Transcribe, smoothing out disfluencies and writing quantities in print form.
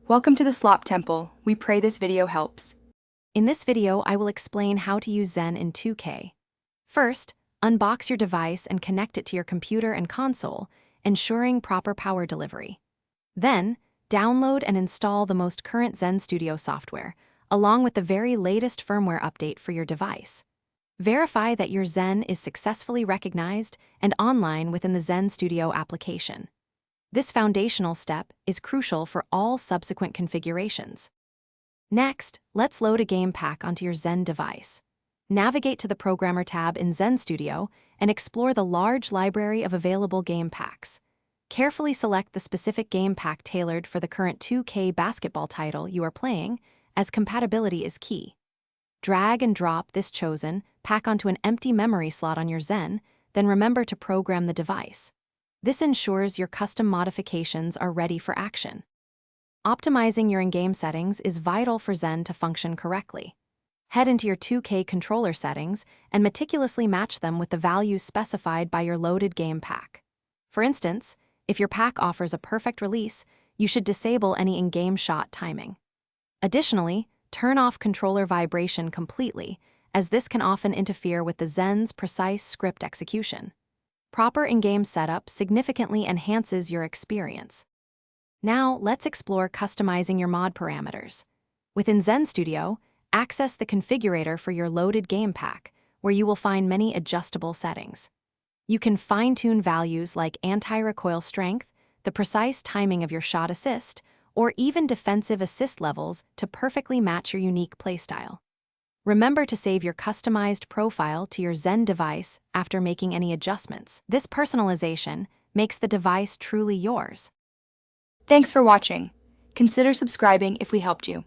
Welcome to the Slop Temple. We pray this video helps. In this video, I will explain how to use Zen in 2K. First, unbox your device and connect it to your computer and console, ensuring proper power delivery. Then, download and install the most current Zen Studio software, along with the very latest firmware update for your device. Verify that your Zen is successfully recognized and online within the Zen Studio application. This foundational step is crucial for all subsequent configurations. Next, let's load a game pack onto your Zen device. Navigate to the Programmer tab in Zen Studio and explore the large library of available game packs. Carefully select the specific game pack tailored for the current 2K basketball title you are playing, as compatibility is key. Drag and drop this chosen pack onto an empty memory slot on your Zen, then remember to program the device. This ensures your custom modifications are ready for action. Optimizing your in-game settings is vital for Zen to function correctly. Head into your 2K controller settings and meticulously match them with the values specified by your loaded game pack. For instance, if your pack offers a perfect release, you should disable any in-game shot timing. Additionally, turn off controller vibration completely, as this can often interfere with the Zen's precise script execution. Proper in-game setup significantly enhances your experience. Now, let's explore customizing your mod parameters. Within Zen Studio, access the configurator for your loaded game pack, where you will find many adjustable settings. You can fine-tune values like anti-recoil strength, the precise timing of your shot assist, or even defensive assist levels to perfectly match your unique playstyle. Remember to save your customized profile to your Zen device after making any adjustments. This personalization makes the device truly yours. Thanks for watching. Consider subscribing if we helped you.